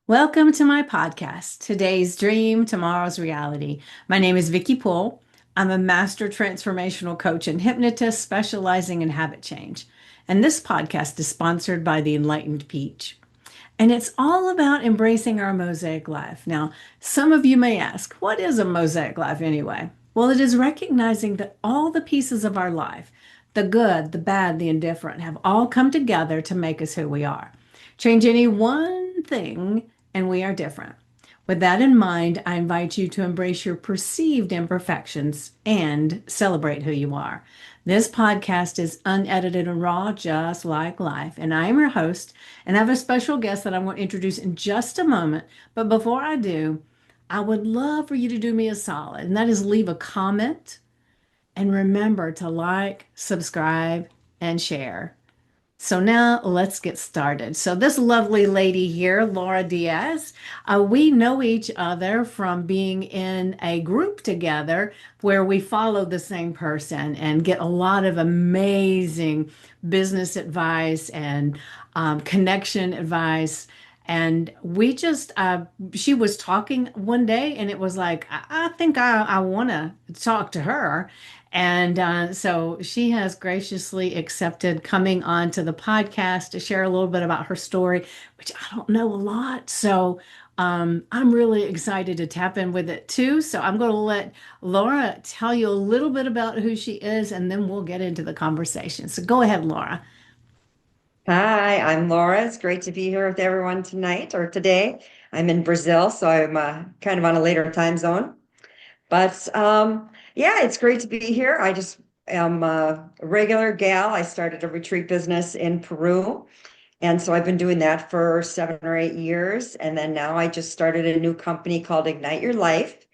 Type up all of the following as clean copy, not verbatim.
Welcome to my podcast, Today's Dream, Tomorrow's Reality. My name is Vicki Poole. I'm a master transformational coach and hypnotist specializing in habit change. And this podcast is sponsored by the Enlightened Peach. And it's all about embracing our mosaic life. Now, some of you may ask, what is a mosaic life anyway? Well, it is recognizing that all the pieces of our life, the good, the bad, the indifferent, have all come together to make us who we are. Change any one thing, and we are different. With that in mind, I invite you to embrace your perceived imperfections and celebrate who you are. This podcast is unedited and raw, just like life. And I am your host, and I have a special guest that I want to introduce in just a moment. But before I do, I would love for you to do me a solid, and that is leave a comment and remember to like, subscribe, and share. So now let's get started. So this lovely lady here, Laura Diaz, we know each other from being in a group together where we follow the same person and get a lot of amazing business advice and connection advice. And she was talking one day and it was like, I think I want to talk to her. And so she has graciously accepted coming on to the podcast to share a little bit about her story, which I don't know a lot. So I'm really excited to tap in with it too. So I'm going to let Laura tell you a little bit about who she is, and then we'll get into the conversation. So go ahead, Laura. Hi, I'm Laura. It's great to be here with everyone tonight or today. I'm in Brazil, so I'm kind of on a later time zone. But yeah, it's great to be here. I just am a regular gal. I started a retreat business in Peru. And so I've been doing that for 7 or 8 years. And then now I just started a new company called Ignite Your Life.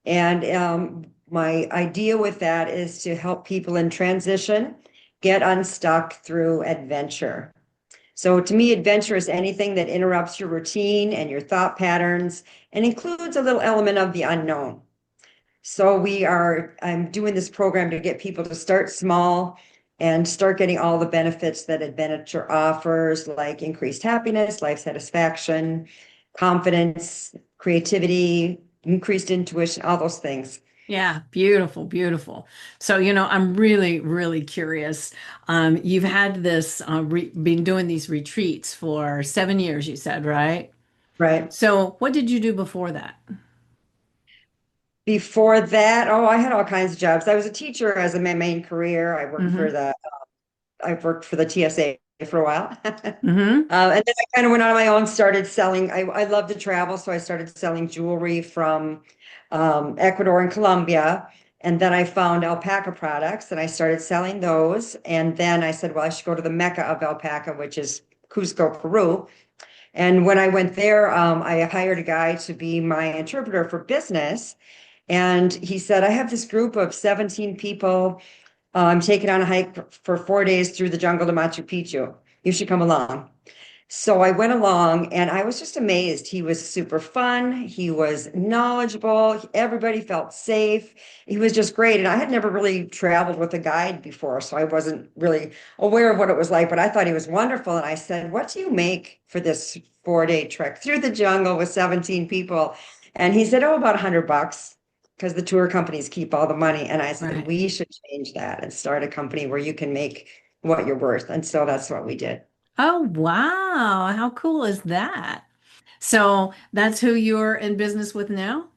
And my idea with that is to help people in transition get unstuck through adventure. So to me, adventure is anything that interrupts your routine and your thought patterns and includes a little element of the unknown. I'm doing this program to get people to start small and start getting all the benefits that adventure offers, like increased happiness, life satisfaction, confidence, creativity, increased intuition, all those things. Yeah, beautiful, beautiful. So, I'm really, really curious. You've had been doing these retreats for 7 years, you said, right? Right. So, what did you do before that? Before that, oh, I had all kinds of jobs. I was a teacher as my main career. Mm-hmm. I've worked for the TSA for a while. Mm-hmm. And then I kind of went on my own, started selling. I love to travel, so I started selling jewelry from Ecuador and Colombia. And then I found alpaca products and I started selling those. And then I said, well, I should go to the Mecca of alpaca, which is Cusco, Peru. And when I went there, I hired a guy to be my interpreter for business. And he said, I have this group of 17 people. I'm taking on a hike for 4 days through the jungle to Machu Picchu. You should come along. So I went along and I was just amazed. He was super fun. He was knowledgeable. Everybody felt safe. He was just great. And I had never really traveled with a guide before, so I wasn't really aware of what it was like, but I thought he was wonderful. And I said, what do you make for this 4 day trek through the jungle with 17 people? And he said, oh, about $100 because the tour companies keep all the money. And I said, Right. we should change that and start a company where you can make what you're worth. And so that's what we did. Oh, wow. How cool is that? So, that's who you're in business with now?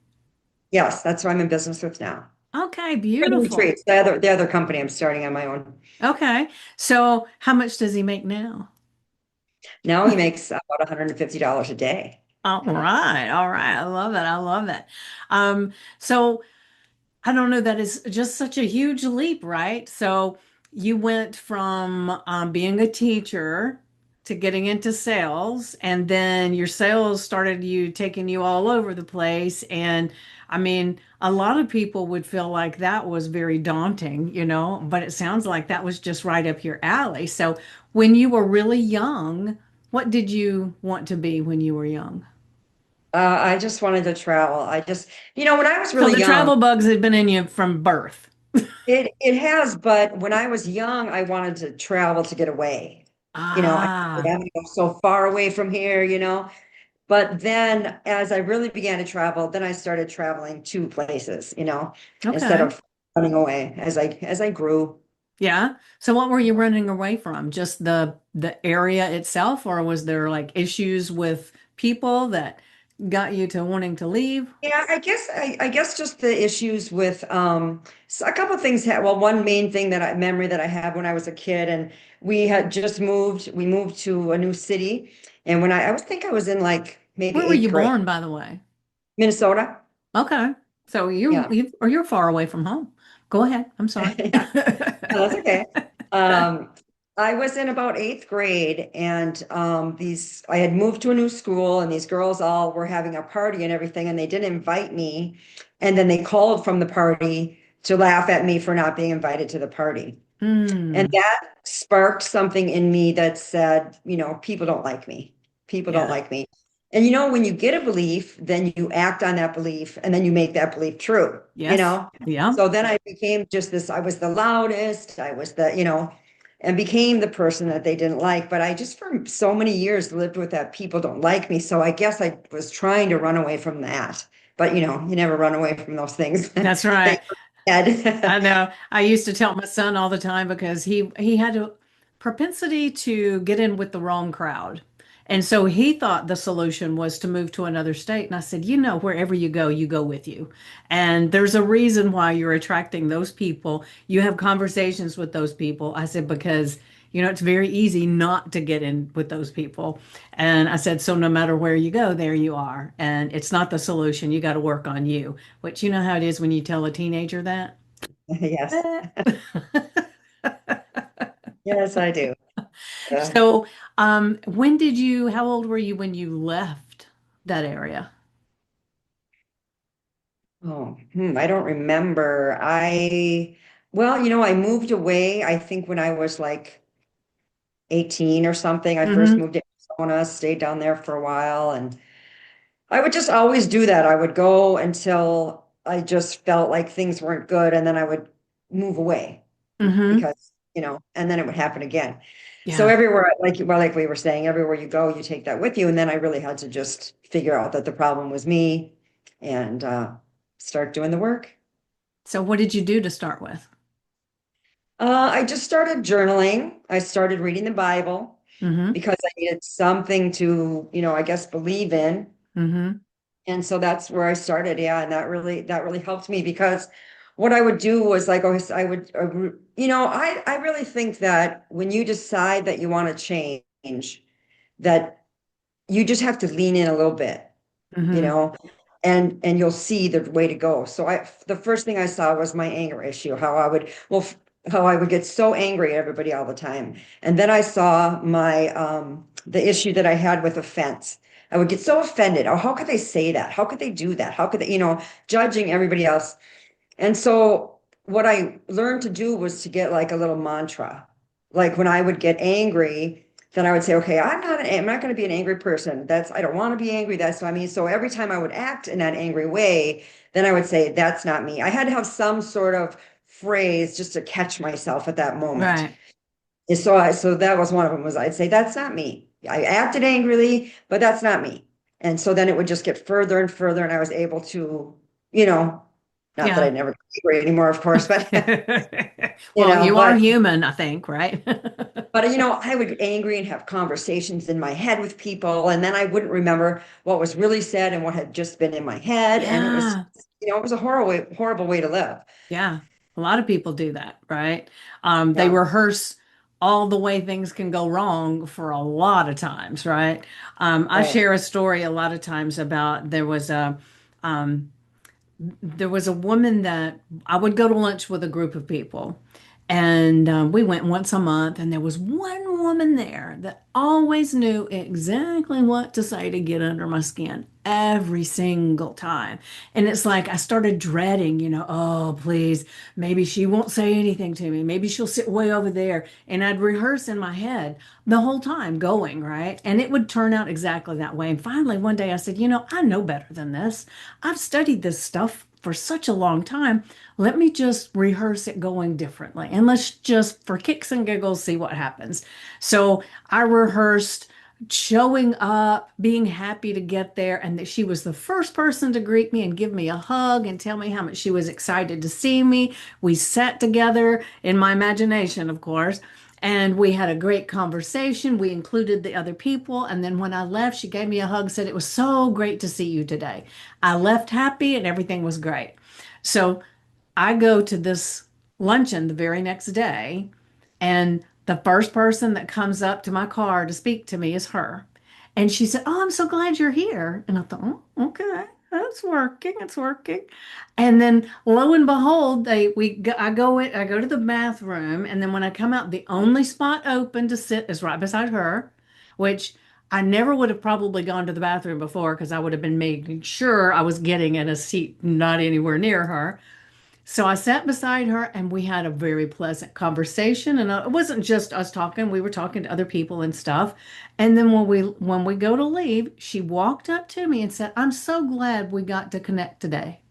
Yes, that's what I'm in business with now. Okay, Freedom beautiful. Retreats, the other company I'm starting on my own. Okay. So, how much does he make now? Now he makes about $150 a day. All right. All right. I love it. I love it. So I don't know, that is just such a huge leap, right? So you went from being a teacher to getting into sales, and then your sales started taking you all over the place. And I mean, a lot of people would feel like that was very daunting, but it sounds like that was just right up your alley. So when you were really young, what did you want to be when you were young? I just wanted to travel. When I was So really the young, travel bugs had been in you from birth. it has, but when I was young, I wanted to travel to get away. I Ah, want to go so far away from here. But then as I really began to travel, then I started traveling to places, instead Okay. of running away as I grew. Yeah. So what were you running away from? Just the area itself, or was there like issues with people that got you to wanting to leave? Yeah, I guess just the issues with a couple of things well, one main thing that I memory that I have when I was a kid, and we moved to a new city, and when I was think I was in like maybe Where were eighth you grade. born, by the way? Minnesota. Okay. So Yeah. you're far away from home. Go ahead. I'm sorry. Yeah. No, that's okay. Um, I was in about eighth grade, and I had moved to a new school, and these girls all were having a party and everything, and they didn't invite me. And then they called from the party to laugh at me for not being invited to the party. And Hmm. that sparked something in me that said, people don't like me. People don't Yeah. like me. And when you get a belief, then you act on that belief and then you make that belief true, you Yes. know? Yeah. So then I became just this, I was the loudest, I was and became the person that they didn't like. But I just for so many years lived with that people don't like me. So I guess I was trying to run away from that. But you never run away from those things. That's They right. I had. know. I used to tell my son all the time because he had a propensity to get in with the wrong crowd. And so he thought the solution was to move to another state. And I said, wherever you go with you. And there's a reason why you're attracting those people. You have conversations with those people. I said, because, it's very easy not to get in with those people. And I said, so no matter where you go, there you are. And it's not the solution. You got to work on you, which you know how it is when you tell a teenager that. Yes. Eh. Yes, I do. Yeah. So, how old were you when you left that area? Oh, I don't remember. Well, I moved away, I think when I was like 18 or something. I first Mm-hmm. moved to Arizona, stayed down there for a while, and I would just always do that. I would go until I just felt like things weren't good, and then I would move away Mm-hmm. because, and then it would happen again. So Yeah. everywhere, like we were saying, everywhere you go, you take that with you. And then I really had to just figure out that the problem was me and start doing the work. So what did you do to start with? I just started journaling. I started reading the Bible Mm-hmm. because I needed something to, I guess, believe in. Mm-hmm. And so that's where I started. Yeah. And that really helped me because what I would do was like, oh, I would, I really think that when you decide that you want to change, that you just have to lean in a little bit, you Mm-hmm. know, and you'll see the way to go. So the first thing I saw was my anger issue, how I would get so angry at everybody all the time. And then I saw the issue that I had with offense. I would get so offended. Oh, how could they say that? How could they do that? How could they, judging everybody else. And so what I learned to do was to get like a little mantra. Like when I would get angry, then I would say, okay, I'm not going to be an angry person. I don't want to be angry. That's what I mean. So every time I would act in that angry way, then I would say, that's not me. I had to have some sort of phrase just to catch myself at that moment. Right. And so that was one of them was I'd say, that's not me. I acted angrily, but that's not me. And so then it would just get further and further. And I was able to, you know, not that I Yeah. never get angry anymore, of course, but, Well, you are but human, I think, right? I would get angry and have conversations in my head with people, and then I wouldn't remember what was really said and what had just been in my head. And Yeah. it was a horrible way to live. Yeah. A lot of people do that, right? They Yeah, rehearse all the way things can go wrong for a lot of times, right? I right. share a story a lot of times about um, there was a woman that I would go to lunch with a group of people, and we went once a month, and there was one woman there that always knew exactly what to say to get under my skin every single time. And it's like I started dreading, oh, please, maybe she won't say anything to me. Maybe she'll sit way over there. And I'd rehearse in my head the whole time going, right? And it would turn out exactly that way. And finally, one day I said, I know better than this. I've studied this stuff for such a long time. Let me just rehearse it going differently. And let's just, for kicks and giggles, see what happens. So I rehearsed, showing up, being happy to get there, and that she was the first person to greet me and give me a hug and tell me how much she was excited to see me. We sat together in my imagination, of course, and we had a great conversation. We included the other people, and then when I left, she gave me a hug, said, "It was so great to see you today." I left happy and everything was great. So I go to this luncheon the very next day, and the first person that comes up to my car to speak to me is her. And she said, "Oh, I'm so glad you're here." And I thought, "Oh, okay, that's working. It's working." And then lo and behold, I go to the bathroom, and then when I come out, the only spot open to sit is right beside her, which I never would have probably gone to the bathroom before because I would have been making sure I was getting in a seat not anywhere near her. So I sat beside her and we had a very pleasant conversation. And it wasn't just us talking, we were talking to other people and stuff. And then when we go to leave, she walked up to me and said, "I'm so glad we got to connect today."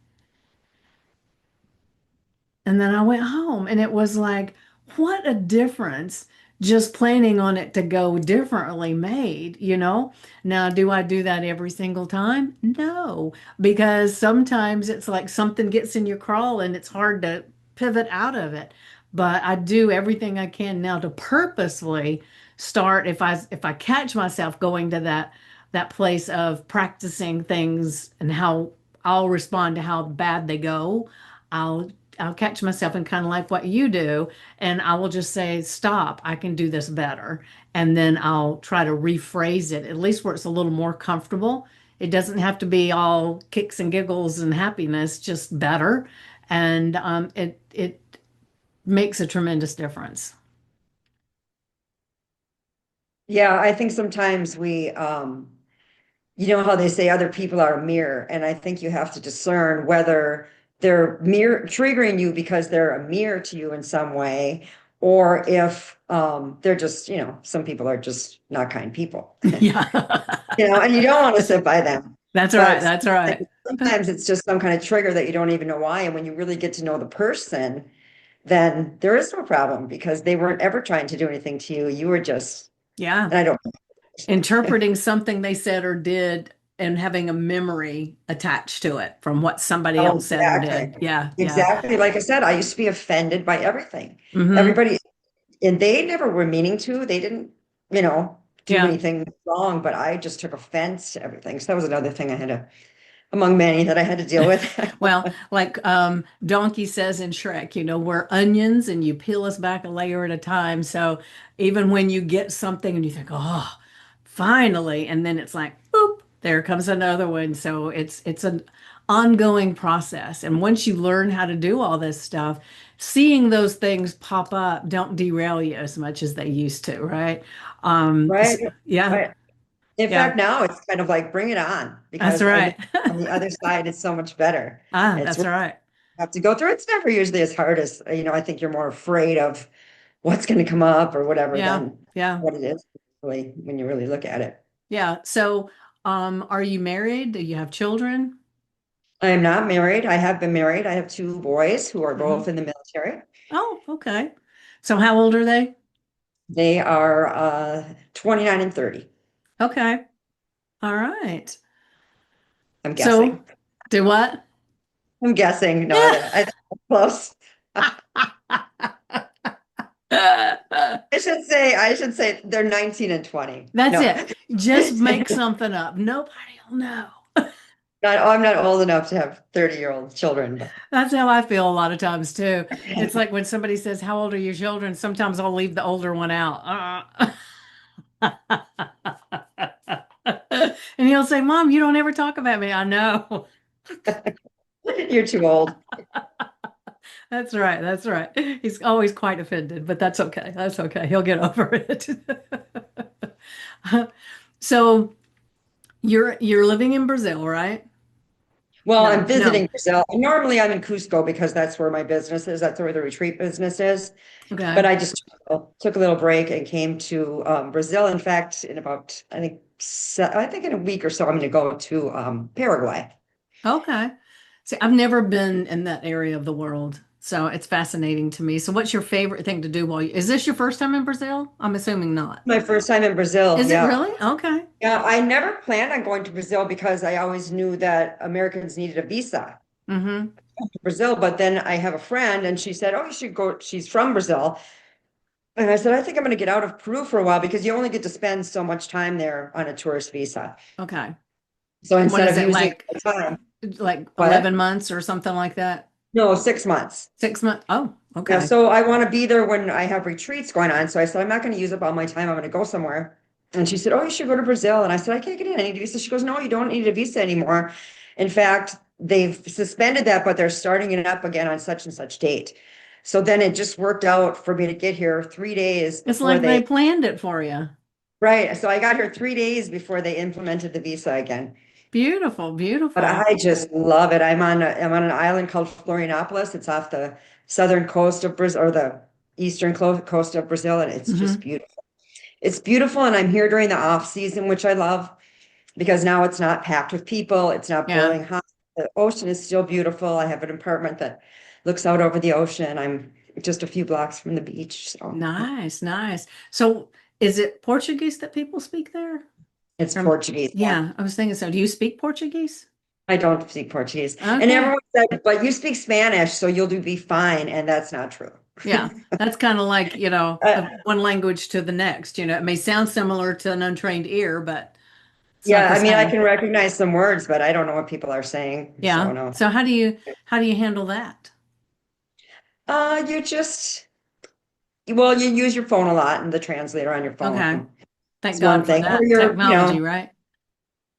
And then I went home and it was like, what a difference just planning on it to go differently made, you know? Now, do I do that every single time? No, because sometimes it's like something gets in your crawl and it's hard to pivot out of it. But I do everything I can now to purposely start if I catch myself going to that place of practicing things and how I'll respond to how bad they go. I'll I'll catch myself and kind of like what you do, and I will just say, "Stop, I can do this better." And then I'll try to rephrase it, at least where it's a little more comfortable. It doesn't have to be all kicks and giggles and happiness, just better. And it makes a tremendous difference. Yeah, I think sometimes you know how they say other people are a mirror, and I think you have to discern whether they're mirror triggering you because they're a mirror to you in some way, or if they're just, some people are just not kind people. Yeah. And you don't want to sit by them. That's right. But That's right. sometimes it's just some kind of trigger that you don't even know why. And when you really get to know the person, then there is no problem because they weren't ever trying to do anything to you. You were just, Yeah. and I don't. Interpreting something they said or did and having a memory attached to it from what somebody Oh, else said or exactly. did. Yeah. Yeah. Exactly. Like I said, I used to be offended by everything. Hmm. Everybody, and they never were meaning to. They didn't, do Yeah. anything wrong, but I just took offense to everything. So that was another thing among many that I had to deal with. Well, like Donkey says in Shrek, we're onions and you peel us back a layer at a time. So even when you get something and you think, "Oh, finally," and then it's like, boop, there comes another one. So it's an ongoing process. And once you learn how to do all this stuff, seeing those things pop up don't derail you as much as they used to, right? Right. Yeah, Right. In yeah, fact, now it's kind of like bring it on that's because I know right. on the other side it's so much better. Ah, It's that's really right. have to go through. It's never usually as hard as, I think you're more afraid of what's going to come up or whatever Yeah, than yeah. what it is really when you really look at it. Yeah. So, are you married? Do you have children? I am not married. I have been married. I have two boys who are Hmm. both in the military. Oh, okay. So, how old are they? They are 29 and 30. Okay. All right. I'm So, guessing. do what? I'm guessing. No, I think I'm close. I should say they're 19 and 20. That's No. it. Just make something up. Nobody will know. I'm not old enough to have 30-year-old children, but That's how I feel a lot of times too. It's like when somebody says, "How old are your children?" Sometimes I'll leave the older one out. And he'll say, "Mom, you don't ever talk about me." I know. you're too old. That's right. That's right. He's always quite offended, but that's okay. That's okay. He'll get over it. So you're living in Brazil, right? Well, I'm No, no. visiting Brazil. Normally I'm in Cusco because that's where my business is. That's where the retreat business is. But Okay. I just took a little break and came to Brazil. In fact, in about, I think in a week or so, I'm going to go to Paraguay. Okay. See, I've never been in that area of the world. So it's fascinating to me. So what's your favorite thing to do is this your first time in Brazil? I'm assuming not. My first time in Brazil, Is it yeah. really? Okay. Yeah, I never planned on going to Brazil because I always knew that Americans needed a visa Mm-hmm. to Brazil. But then I have a friend and she said, "Oh, you should go." She's from Brazil. And I said, "I think I'm going to get out of Peru for a while because you only get to spend so much time there on a tourist visa. Okay. So And what instead is of it using like? the time, Like what? 11 months or something like that? No, 6 months. 6 months? Oh, Yeah, okay. so I want to be there when I have retreats going on. So I said, I'm not going to use up all my time. I'm going to go somewhere. And she said, Oh, you should go to Brazil. And I said, I can't get in. I need a visa. She goes, No, you don't need a visa anymore. In fact, they've suspended that, but they're starting it up again on such and such date. So then it just worked out for me to get here 3 days It's before like they they, planned it for you. right. So I got here 3 days before they implemented the visa again. Beautiful, But beautiful. I just love it. I'm on an island called Florianopolis. It's off the southern coast of Brazil or the eastern coast of Brazil, and it's just Hmm. beautiful. It's beautiful, and I'm here during the off season, which I love because now it's not packed with people. It's not Yeah. boiling hot. The ocean is still beautiful. I have an apartment that looks out over the ocean. I'm just a few blocks from the beach, so Nice, nice. So is it Portuguese that people speak there? it's Um, Portuguese. Yeah. yeah, I was thinking so. Do you speak Portuguese? I don't speak Portuguese. And Okay. everyone said, but you speak Spanish, so you'll do be fine. And that's not true. Yeah. That's kind of like, Uh, one language to the next. It may sound similar to an untrained ear, but it's not Yeah, the I mean, I same. can recognize some words, but I don't know what people are saying. So Yeah. no. So how do you handle that? You just, well, you use your phone a lot and the translator on your phone. Okay. It's Thank one God for thing. Or that you're, technology, right?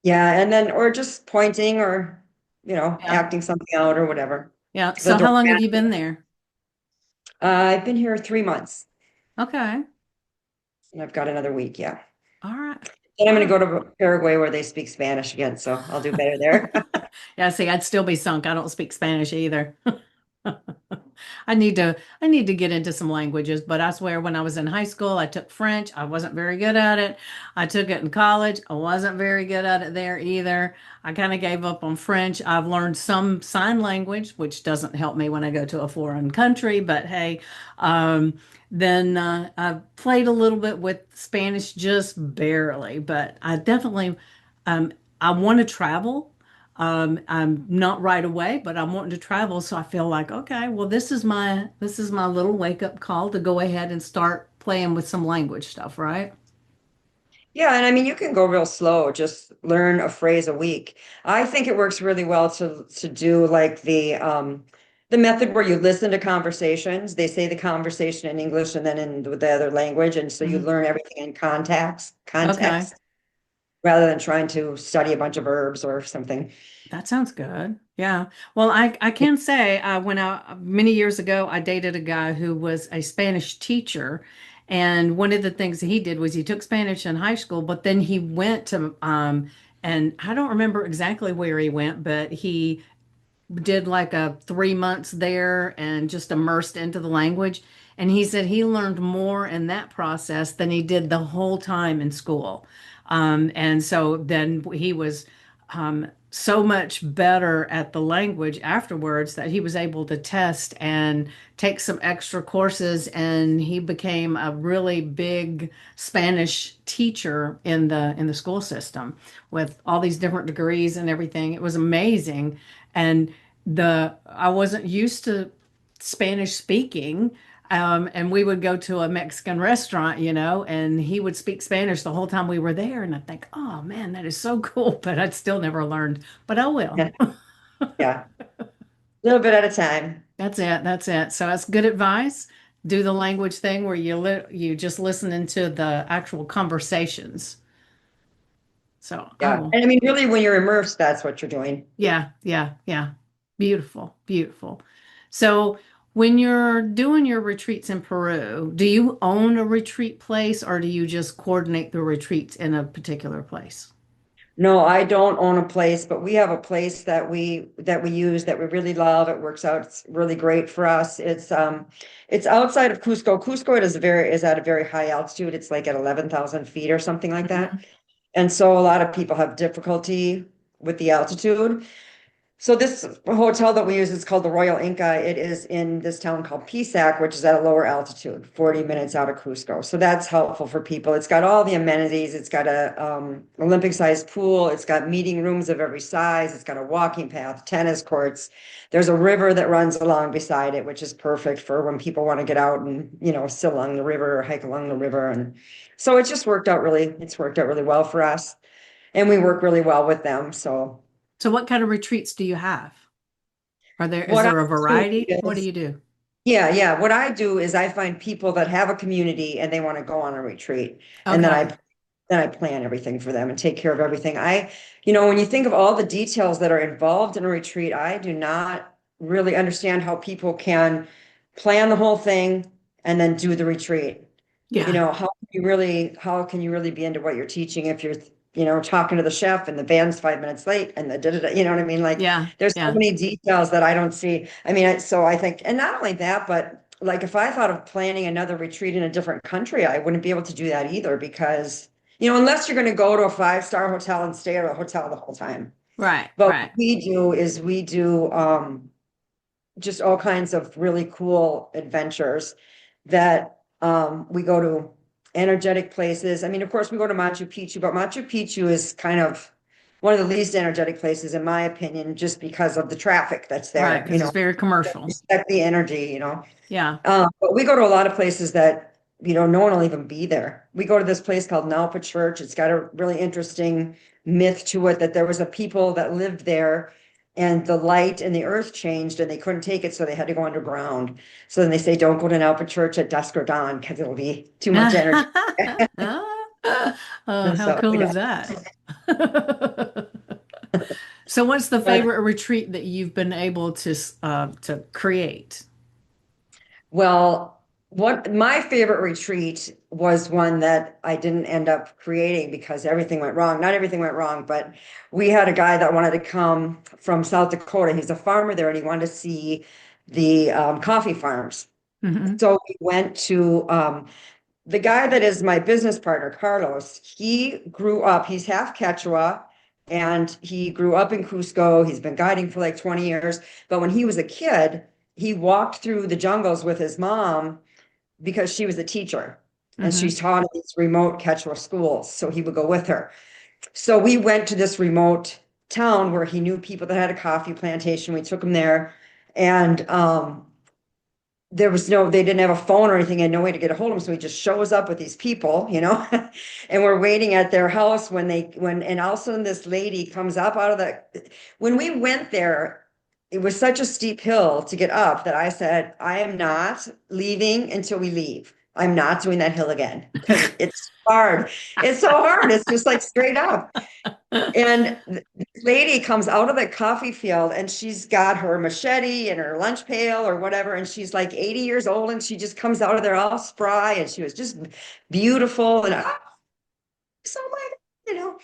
yeah, and then, or just pointing or, Yeah. acting something out or whatever. Yeah. The So door how long have you been man. there? I've been here 3 months Okay. and I've got another week. Yeah. All right. Then I'm All going to right. go to Paraguay where they speak Spanish again. So I'll do better there. Yeah, see, I'd still be sunk. I don't speak Spanish either. I need to get into some languages, but I swear when I was in high school, I took French. I wasn't very good at it. I took it in college. I wasn't very good at it there either. I kind of gave up on French. I've learned some sign language, which doesn't help me when I go to a foreign country, but hey, um, then I've played a little bit with Spanish, just barely, but I definitely I want to travel. I'm not right away, but I'm wanting to travel, so I feel like, okay, well, this is my little wake up call to go ahead and start playing with some language stuff, right? Yeah, and I mean you can go real slow, just learn a phrase a week. I think it works really well to do like the method where you listen to conversations. They say the conversation in English and then in the other language, and so you Mhm. learn everything in Okay, context rather than trying to study a bunch of verbs or something. that sounds good. Yeah. Well, I can say when I many years ago I dated a guy who was a Spanish teacher, and one of the things that he did was he took Spanish in high school, but then he went to and I don't remember exactly where he went, but he did like a 3 months there and just immersed into the language. And he said he learned more in that process than he did the whole time in school. And so then he was so much better at the language afterwards that he was able to test and take some extra courses. And he became a really big Spanish teacher in the school system with all these different degrees and everything. It was amazing. And the I wasn't used to Spanish speaking. And we would go to a Mexican restaurant, and he would speak Spanish the whole time we were there. And I think, oh man, that is so cool. But I'd still never learned. But I will. Yeah, yeah, a little bit at a time. That's it. That's it. So that's good advice. Do the language thing where you just listen into the actual conversations. So I Yeah, will. and I mean really when you're immersed, that's what you're doing. Yeah, yeah, yeah. Beautiful, beautiful. So, when you're doing your retreats in Peru, do you own a retreat place or do you just coordinate the retreats in a particular place? No, I don't own a place, but we have a place that we use that we really love. It works out. It's really great for us. It's outside of Cusco. Cusco is at a very high altitude. It's like at 11,000 feet or something like that. Hmm. And so a lot of people have difficulty with the altitude. So this hotel that we use is called the Royal Inca. It is in this town called Pisac, which is at a lower altitude, 40 minutes out of Cusco. So that's helpful for people. It's got all the amenities. It's got a Olympic-sized pool. It's got meeting rooms of every size. It's got a walking path, tennis courts. There's a river that runs along beside it, which is perfect for when people want to get out and, sit along the river or hike along the river. And so it's worked out really well for us. And we work really well with them. So So what kind of retreats do you have? Is what I there a do variety? What do is you do? Yeah, yeah. What I do is I find people that have a community and they want to go on a retreat. And Okay. then I plan everything for them and take care of everything. When you think of all the details that are involved in a retreat, I do not really understand how people can plan the whole thing and then do the retreat. Yeah. How can you really be into what you're teaching if you're, talking to the chef and the band's 5 minutes late and the da-da-da, you know what I mean? Like Yeah. there's so Yeah. many details that I don't see. I mean, so I think, and not only that, but like if I thought of planning another retreat in a different country, I wouldn't be able to do that either because, unless you're going to go to a five-star hotel and stay at a hotel the whole time. Right. But what Right. we do is we do just all kinds of really cool adventures that we go to energetic places. I mean, of course, we go to Machu Picchu, but Machu Picchu is kind of one of the least energetic places, in my opinion, just because of the traffic that's Right. there, Because it's very commercial. respect the energy. Yeah. But we go to a lot of places that, no one will even be there. We go to this place called Nalpa Church. It's got a really interesting myth to it that there was a people that lived there and the light and the earth changed and they couldn't take it, so they had to go underground. So then they say, don't go to Nalpa Church at dusk or dawn because it'll be too much energy. Oh, And how so, cool yeah. is that? So what's the But favorite retreat that you've been able to create? what my favorite retreat was one that I didn't end up creating because everything went wrong. Not everything went wrong, but we had a guy that wanted to come from South Dakota. He's a farmer there and he wanted to see the coffee farms. Hmm. So we went to the guy that is my business partner, Carlos. He's half Quechua and he grew up in Cusco. He's been guiding for like 20 years. But when he was a kid, he walked through the jungles with his mom because she was a teacher and she Hmm. taught in these remote Quechua schools. So he would go with her. So we went to this remote town where he knew people that had a coffee plantation. We took him there and they didn't have a phone or anything and no way to get a hold of him. So he just shows up with these people, and we're waiting at their house and all of a sudden this lady comes up when we went there, it was such a steep hill to get up that I said, I am not leaving until we leave. I'm not doing that hill again because it's hard. It's so hard. It's just like straight up. And this lady comes out of the coffee field and she's got her machete and her lunch pail or whatever. And she's like 80 years old and she just comes out of there all spry and she was just beautiful. And so like, you know.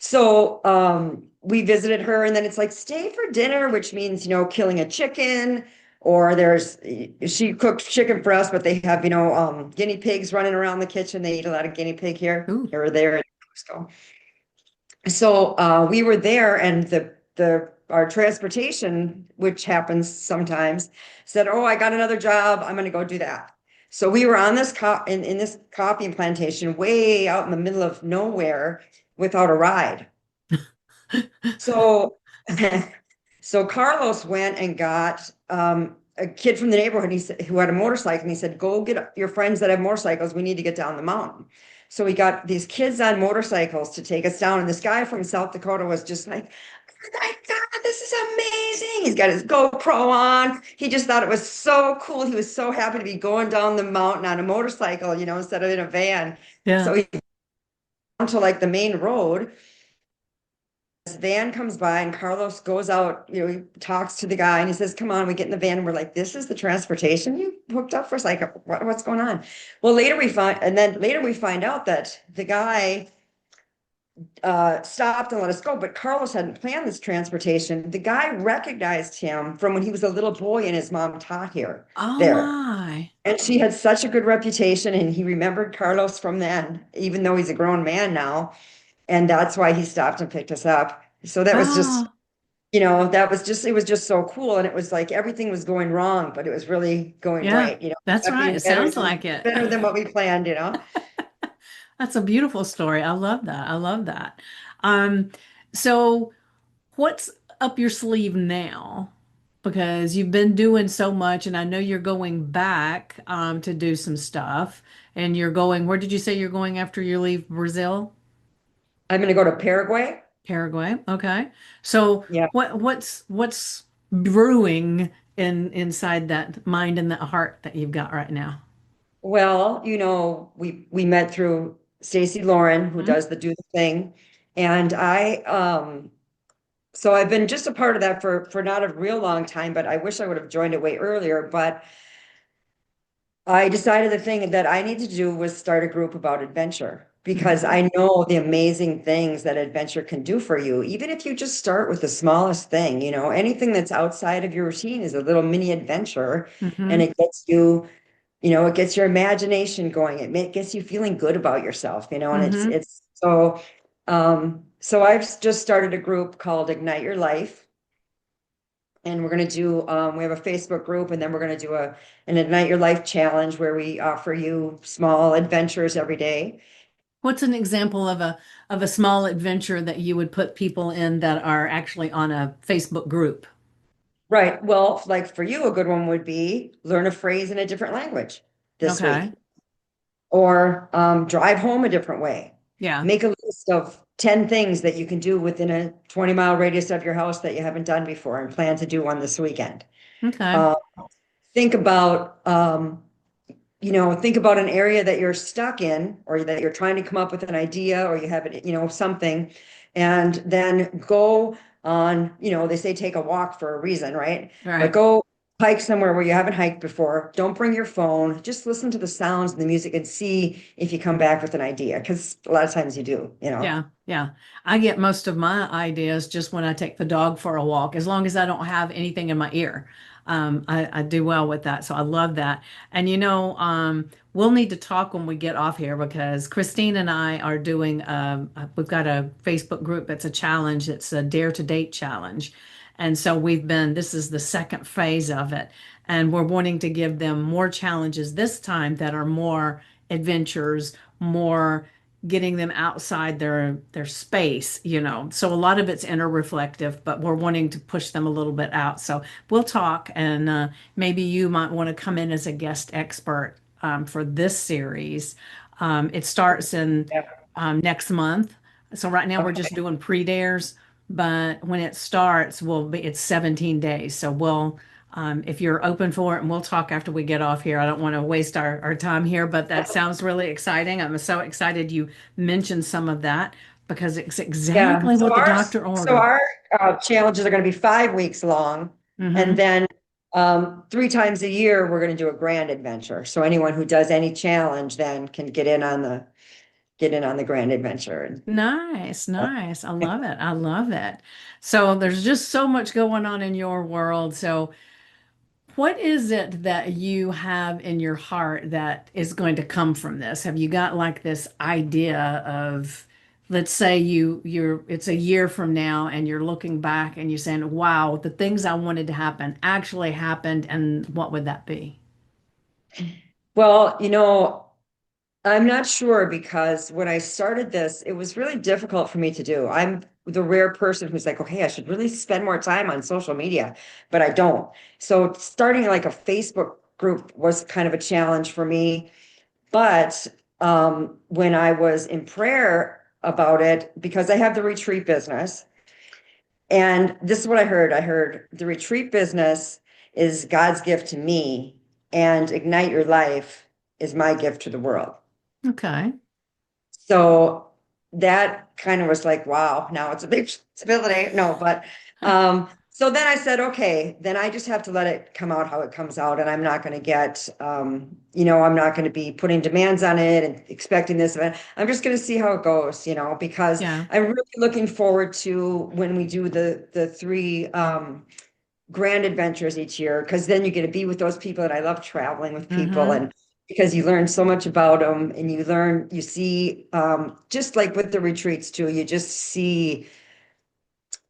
So we visited her and then it's like stay for dinner, which means, killing a chicken or she cooked chicken for us, but they have, guinea pigs running around the kitchen. They eat a lot of guinea pig Ooh. here or there in Costco. So we were there and the our transportation, which happens sometimes, said, "Oh, I got another job. I'm going to go do that." So we were on in this coffee plantation way out in the middle of nowhere without a ride. So so Carlos went and got a kid from the neighborhood who had a motorcycle and he said, "Go get your friends that have motorcycles. We need to get down the mountain." So we got these kids on motorcycles to take us down. And this guy from South Dakota was just like, "Oh my God, this is amazing." He's got his GoPro on. He just thought it was so cool. He was so happy to be going down the mountain on a motorcycle, instead of in a van. So Yeah. he went to like the main road. This van comes by and Carlos goes out, he talks to the guy and he says, "Come on," we get in the van and we're like, "This is the transportation you hooked up for us?" Like, what's going on? Well, later we find out that the guy stopped and let us go, but Carlos hadn't planned this transportation. The guy recognized him from when he was a little boy and his mom taught Oh there. my. And she had such a good reputation and he remembered Carlos from then, even though he's a grown man now. And that's why he stopped and picked us up. So that was just Oh. that was just, it was just so cool. And it was like everything was going wrong, but it was really going Yeah, right, that's up right. being It sounds like it. better than what we planned. That's a beautiful story. I love that. I love that. Um, so what's up your sleeve now? Because you've been doing so much, and I know you're going back to do some stuff. And you're going, where did you say you're going after you leave Brazil? I'm going to go to Paraguay. Paraguay. Okay. So Yeah. what's brewing inside that mind and that heart that you've got right now? Well, we met through Stacy Lauren, who Mhm. does the Do the Thing. And so I've been just a part of that for not a real long time, but I wish I would have joined it way earlier. But I decided the thing that I need to do was start a group about adventure because Mhm. I know the amazing things that adventure can do for you. Even if you just start with the smallest thing, anything that's outside of your routine is a little mini adventure, and Mhm. it gets your imagination going. Gets you feeling good about yourself, and it's Mhm. it's so I've just started a group called Ignite Your Life. And we're going to we have a Facebook group, and then we're going to do an Ignite Your Life challenge where we offer you small adventures every day. What's an example of a small adventure that you would put people in that are actually on a Facebook group? Right. Well, like for you, a good one would be learn a phrase in a different language this Okay. week, or drive home a different way. Yeah. Make a list of 10 things that you can do within a 20-mile radius of your house that you haven't done before and plan to do one this weekend. Okay. Uh, think about think about an area that you're stuck in or that you're trying to come up with an idea or you have it, something, and then go on, they say take a walk for a reason, right? But Right. go hike somewhere where you haven't hiked before. Don't bring your phone. Just listen to the sounds and the music and see if you come back with an idea. Because a lot of times you do. Yeah, yeah. I get most of my ideas just when I take the dog for a walk, as long as I don't have anything in my ear. I do well with that. So I love that. And we'll need to talk when we get off here because Christine and I are doing, we've got a Facebook group that's a challenge. It's a Dare to Date challenge. And so this is the second phase of it. And we're wanting to give them more challenges this time that are more adventures, more getting them outside their space. So a lot of it's inner reflective, but we're wanting to push them a little bit out. So we'll talk, and maybe you might want to come in as a guest expert for this series. It starts in Yeah. next month. So right now we're just Okay. doing pre-dares, but when it starts, it's 17 days. So if you're open for it, and we'll talk after we get off here. I don't want to waste our time here, but that sounds really exciting. I'm so excited you mentioned some of that because it's Yeah. exactly So what the our doctor so ordered. our challenges are going to be 5 weeks long, and Mm-hmm. then 3 times a year we're going to do a grand adventure. So anyone who does any challenge then can get in on the grand adventure. And Nice, nice. I love it. I love it. So there's just so much going on in your world. So what is it that you have in your heart that is going to come from this? Have you got like this idea of, let's say it's a year from now and you're looking back and you're saying, wow, the things I wanted to happen actually happened, and what would that be? well, I'm not sure because when I started this, it was really difficult for me to do. I'm the rare person who's like, okay, I should really spend more time on social media, but I don't. So starting like a Facebook group was kind of a challenge for me. But when I was in prayer about it, because I have the retreat business, and this is what I heard. I heard the retreat business is God's gift to me, and Ignite Your Life is my gift to the world. Okay. So that kind of was like, wow, now it's a big responsibility. No, but so then I said, okay, then I just have to let it come out how it comes out. And I'm not going to I'm not going to be putting demands on it and expecting this. I'm just going to see how it goes, because Yeah. I'm really looking forward to when we do the three grand adventures each year, because then you get to be with those people. And I love traveling with people, Mm-hmm. and because you learn so much about them, and you see, just like with the retreats too, you just see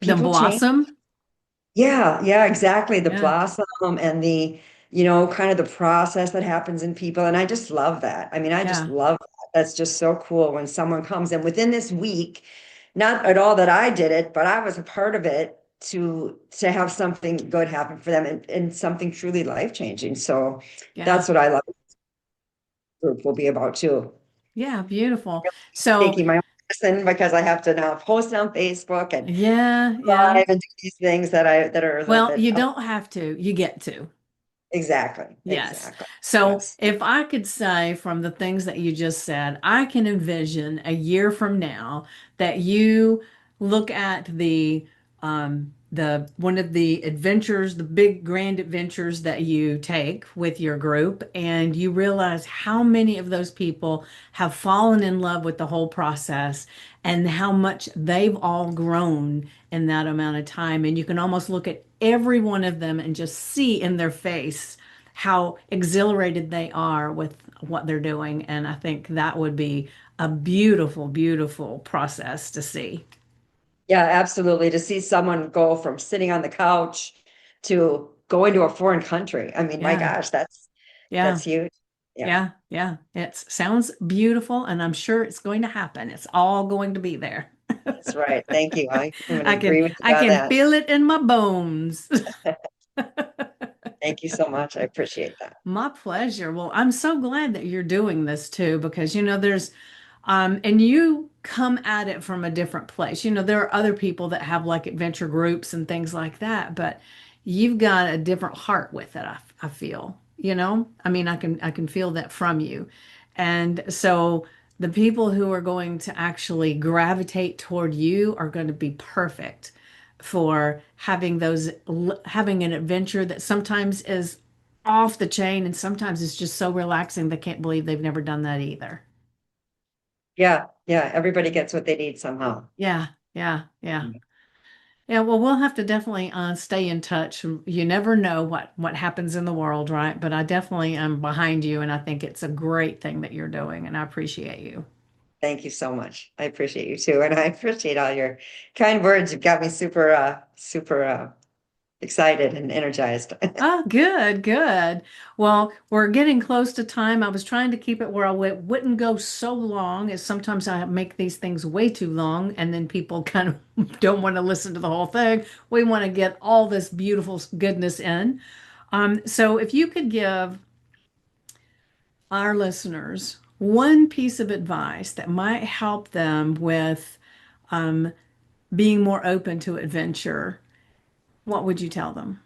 Them people change. blossom. Yeah, yeah, exactly. The Yeah, blossom and the, kind of the process that happens in people. And I just love that. I mean, I just yeah, love that. That's just so cool when someone comes in within this week, not at all that I did it, but I was a part of it to have something good happen for them and something truly life-changing. So yeah, that's what I love group will be about too. yeah, beautiful. So, Taking my own lesson because I have to now post on Facebook and yeah, yeah. live and do these things that are a little Well, bit you don't have to, you get to. exactly, Yes. exactly. So Yes. if I could say from the things that you just said, I can envision a year from now that you look at the one of the adventures, the big grand adventures that you take with your group, and you realize how many of those people have fallen in love with the whole process and how much they've all grown in that amount of time. And you can almost look at every one of them and just see in their face how exhilarated they are with what they're doing. And I think that would be a beautiful, beautiful process to see. Yeah, absolutely. To see someone go from sitting on the couch to going to a foreign country. I mean, my Yeah, gosh, that's yeah, huge. Yeah, yeah, yeah. It sounds beautiful, and I'm sure it's going to happen. It's all going to be there. that's right. Thank you. I'm going to I can agree with I you on can that. feel it in my bones. Thank you so much. I appreciate that. My pleasure. Well, I'm so glad that you're doing this too, because there's and you come at it from a different place. There are other people that have like adventure groups and things like that, but you've got a different heart with it, I feel. I mean, I can feel that from you. And so the people who are going to actually gravitate toward you are going to be perfect for having an adventure that sometimes is off the chain and sometimes it's just so relaxing they can't believe they've never done that either. Yeah, yeah. Everybody gets what they need somehow. Yeah, yeah, yeah. Yeah, well, we'll have to definitely stay in touch. You never know what happens in the world, right? But I definitely am behind you, and I think it's a great thing that you're doing, and I appreciate you. Thank you so much. I appreciate you too. And I appreciate all your kind words. You've got me super excited and energized. Oh, good, good. Well, we're getting close to time. I was trying to keep it where I wouldn't go so long, as sometimes I make these things way too long, and then people kind of don't want to listen to the whole thing. We want to get all this beautiful goodness in. So if you could give our listeners one piece of advice that might help them with um, being more open to adventure, what would you tell them?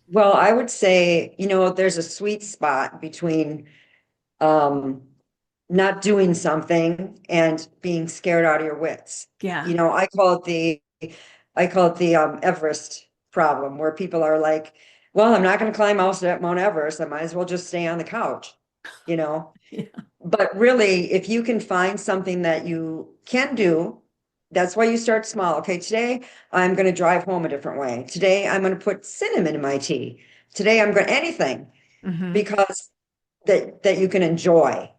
Well, I would say, there's a sweet spot between um, not doing something and being scared out of your wits. Yeah. I call it the Everest problem, where people are like, well, I'm not going to climb Mount Everest. I might as well just stay on the couch, you know? Yeah. But really, if you can find something that you can do, that's why you start small. Okay, today I'm going to drive home a different way. Today I'm going to put cinnamon in my tea. Today I'm going anything Hmm. because that you can enjoy.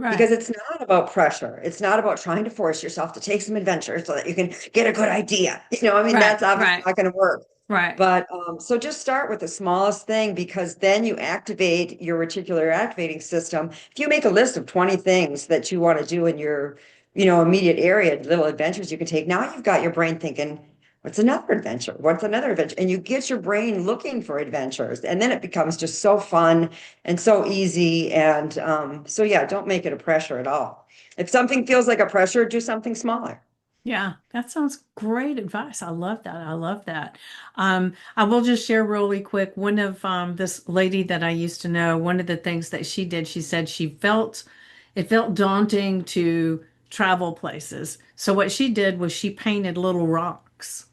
Because Right. it's not about pressure. It's not about trying to force yourself to take some adventure so that you can get a good idea. I mean, Right. that's obviously Right. not going to work. Right. But so just start with the smallest thing because then you activate your reticular activating system. If you make a list of 20 things that you want to do in your, immediate area, little adventures you can take, now you've got your brain thinking, what's another adventure? What's another adventure? And you get your brain looking for adventures. And then it becomes just so fun and so easy. And so, yeah, don't make it a pressure at all. If something feels like a pressure, do something smaller. Yeah, that sounds great advice. I love that. I love that. I will just share really quick. One of this lady that I used to know, one of the things that she did, she said it felt daunting to travel places. So what she did was she painted little rocks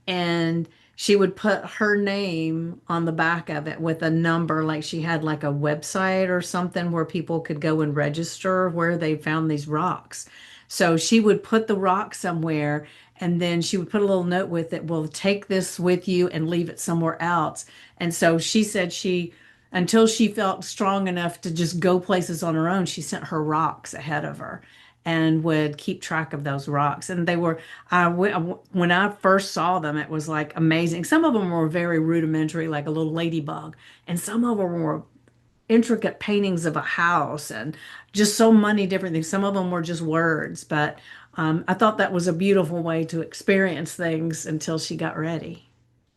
and she would put her name on the back of it with a number, like she had like a website or something where people could go and register where they found these rocks. So she would put the rock somewhere and then she would put a little note with it, well, take this with you and leave it somewhere else. And so she said until she felt strong enough to just go places on her own, she sent her rocks ahead of her. and would keep track of those rocks. And they were, when I first saw them, it was like amazing. Some of them were very rudimentary, like a little ladybug, and some of them were intricate paintings of a house and just so many different things. Some of them were just words, but I thought that was a beautiful way to experience things until she got ready.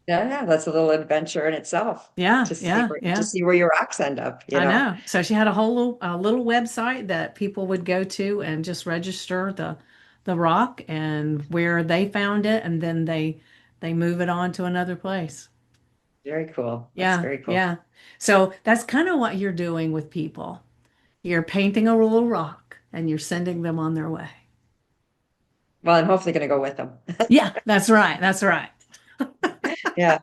Yeah, yeah, that's a little adventure in itself Yeah, yeah, to yeah. see where your rocks end up, you I know. know. So she had a little website that people would go to and just register the rock and where they found it, and then they move it on to another place. Very cool. That's Yeah, very cool. yeah. So that's kind of what you're doing with people. You're painting a little rock and you're sending them on their way. Well, I'm hopefully going to go with them. Yeah, that's right. That's right. Yeah,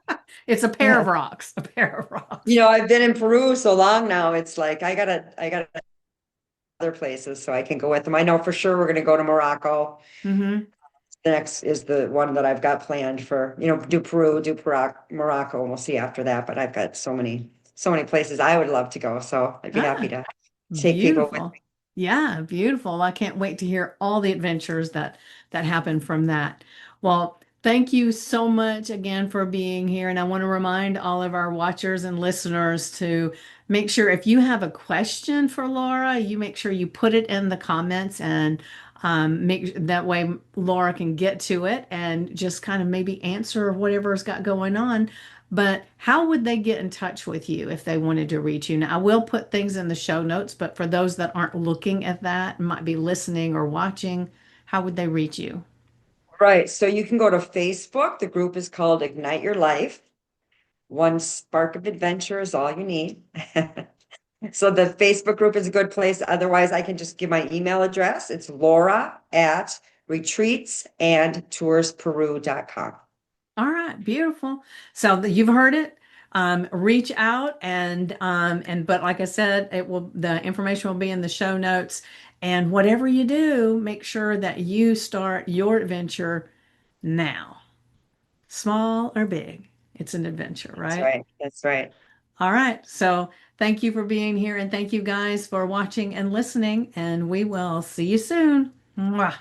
It's a pair yeah. of rocks, a pair of You rocks. know, I've been in Peru so long now. It's like I gotta other places so I can go with them. I know for sure we're going to go to Morocco. Hmm. The next is the one that I've got planned for, do Peru, Morocco, and we'll see after that. But I've got so many places I would love to go. So I'd be happy Ah, to take people with beautiful. me. Yeah, beautiful. I can't wait to hear all the adventures that happen from that. Well, thank you so much again for being here. And I want to remind all of our watchers and listeners to make sure if you have a question for Laura, you make sure you put it in the comments and make that way Laura can get to it and just kind of maybe answer whatever's got going on. But how would they get in touch with you if they wanted to reach you? Now, I will put things in the show notes, but for those that aren't looking at that, might be listening or watching, how would they reach you? Right. So you can go to Facebook. The group is called Ignite Your Life. One spark of adventure is all you need. So the Facebook group is a good place. Otherwise, I can just give my email address. It's Laura at retreatsandtoursperu.com. All right, beautiful. So you've heard it. Reach out and but like I said, the information will be in the show notes. And whatever you do, make sure that you start your adventure now. Small or big, it's an adventure, That's right? right. That's right. All right. So thank you for being here and thank you guys for watching and listening, and we will see you soon. Mwah.